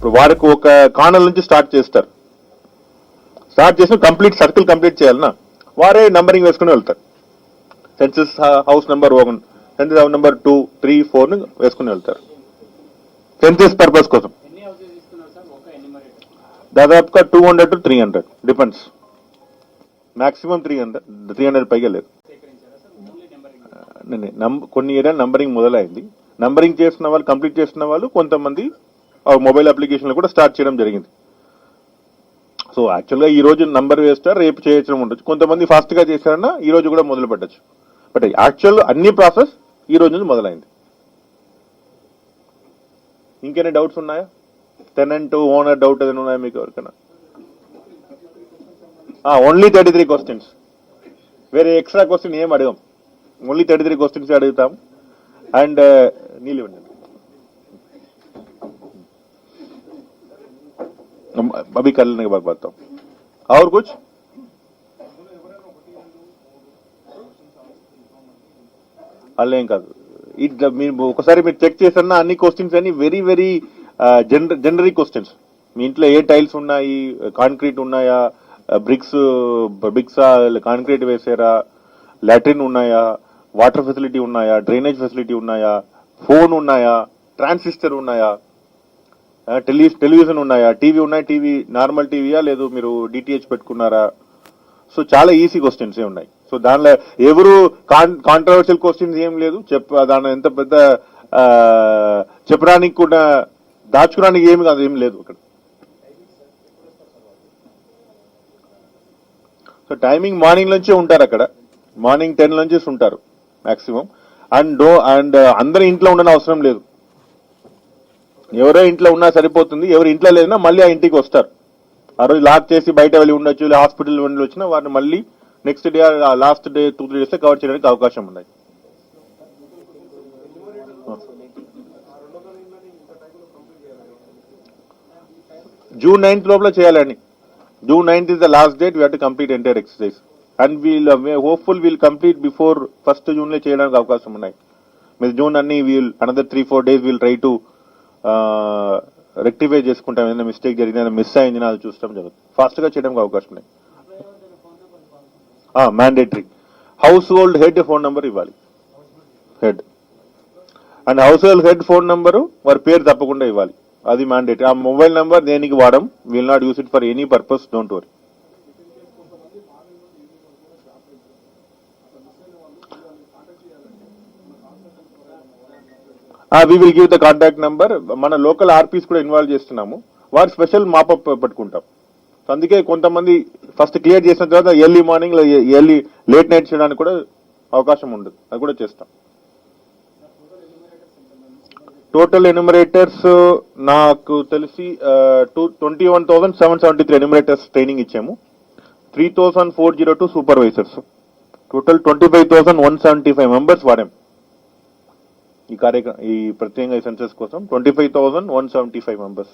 ఇప్పుడు వారికి ఒక కానల్ నుంచి స్టార్ట్ చేస్తారు. స్టార్ట్ చేసిన కంప్లీట్ సర్కిల్ కంప్లీట్ చేయాలన్నా వారే నంబరింగ్ వేసుకుని వెళ్తారు. Census house number 1, census house number 2, 3, 4 వేసుకుని వెళ్తారు సెన్సస్ పర్పస్ కోసం. దాదాపుగా 200 to 300 డిపెండ్స్. మాక్సిమం 300 పైగా లేదు. కొన్ని ఏరియా నంబరింగ్ మొదలైంది. నంబరింగ్ చేస్తున్న వాళ్ళు, కంప్లీట్ చేస్తున్న వాళ్ళు కొంతమంది మొబైల్ అప్లికేషన్లు కూడా స్టార్ట్ చేయడం జరిగింది. సో యాక్చువల్గా ఈ రోజు నంబర్ వేస్తారు, రేపు చేయడం ఉండొచ్చు. కొంతమంది ఫాస్ట్ గా చేశారన్నా ఈ రోజు కూడా మొదలు పెట్టచ్చు. బట్ యాక్చువల్ అన్ని ప్రాసెస్ ఈ రోజు నుంచి మొదలైంది. ఇంకేమైనా డౌట్స్ ఉన్నాయా? టెనెంట్ ఓనర్ డౌట్ ఏదైనా ఉన్నాయా మీకు ఎవరికైనా? ఓన్లీ 33 క్వశ్చన్స్, వేరే ఎక్స్ట్రా క్వశ్చన్ ఏం అడగం. ఓన్లీ 33 క్వశ్చన్స్ అడుగుతాం. అండ్ నీళ్ళు ఇవ్వండి. अभी कर लेने के बाद बताता हूँ. और कुछ? అల్లేం కాదు. ఇట్లా మీరు ఒకసారి మీరు చెక్ చేసన్నా అన్ని క్వశ్చన్స్ అన్ని వెరీ వెరీ జనరిక్ క్వశ్చన్స్. మీ ఇంట్లో ఏ టైల్స్ ఉన్నాయి, కాంక్రీట్ ఉన్నాయా, బ్రిక్సా, కాంక్రీట్ వేసారా, లాట్రిన్ ఉన్నాయా, వాటర్ ఫెసిలిటీ ఉన్నాయా, డ్రైనేజ్ ఫెసిలిటీ ఉన్నాయా, ఫోన్ ఉన్నాయా, ట్రాన్సిస్టర్ ఉన్నాయా, టెలివిజన్ ఉన్నాయా, టీవీ ఉన్నాయా, టీవీ నార్మల్ టీవీయా లేదు మీరు డిటిహెచ్ పెట్టుకున్నారా. సో చాలా ఈజీ క్వశ్చన్స్ ఏ ఉన్నాయి. సో దానిలో ఎవరు కాంట్రవర్షియల్ క్వశ్చన్స్ ఏం లేదు. దాని ఎంత పెద్ద చెప్పడానికి కూడా దాచుకోవడానికి ఏమి కాదు, ఏం లేదు అక్కడ. సో టైమింగ్ మార్నింగ్ నుంచే ఉంటారు అక్కడ. మార్నింగ్ 10 నుంచి ఉంటారు మాక్సిమం. అండ్ అందరి ఇంట్లో ఉండని అవసరం లేదు. ఎవరో ఇంట్లో ఉన్నా సరిపోతుంది. ఎవరు ఇంట్లో లేదన్నా మళ్ళీ ఆ ఇంటికి వస్తారు. ఆ రోజు లాక్ చేసి బయట వెళ్ళి ఉండొచ్చు, హాస్పిటల్ వెళ్ళి వచ్చినా వారిని మళ్ళీ next day, last day 2-3 days cover చేయడానికి అవకాశం ఉన్నాయి. June 9th లోపల చేయాలండి. June 9th is the last date. We have to complete entire exercise. And hopefully we'll complete before 1st June లో చేయడానికి అవకాశం ఉన్నాయి. మీరు జూన్ అన్ని another 3-4 days we'll try to rectify చేసుకుంటాం. ఏదైనా మిస్టేక్ జరిగింది, మిస్ అయింది అది చూస్తాం జరుగుతుంది. ఫాస్ట్ గా చేయడానికి అవకాశం ఉన్నాయి. Mandatory household head phone number ఇవ్వాలి. Head and household head phone number వారి పేరు తప్పకుండా ఇవ్వాలి. అది మ్యాండేటరీ. ఆ మొబైల్ నంబర్ దేనికి వాడడం, will not use it for any purpose, don't worry. We will give the contact number. మన లోకల్ ఆర్పీస్ కూడా ఇన్వాల్వ్ చేస్తున్నాము. వారు స్పెషల్ మాపప్ పెట్టుకుంటాం. అందుకే కొంతమంది ఫస్ట్ క్లియర్ చేసిన తర్వాత early morning, early late night చేయడానికి కూడా అవకాశం ఉండదు. అది కూడా చేస్తాం. టోటల్ ఎన్యూమరేటర్స్ నాకు తెలిసి 21,773 ఎన్యూమరేటర్స్ ట్రైనింగ్ ఇచ్చాము. 3,402 సూపర్వైజర్స్. టోటల్ 25,175 మెంబర్స్ వాడాం ఈ ప్రత్యేకంగా సెన్సస్ కోసం. 25,175 మెంబర్స్.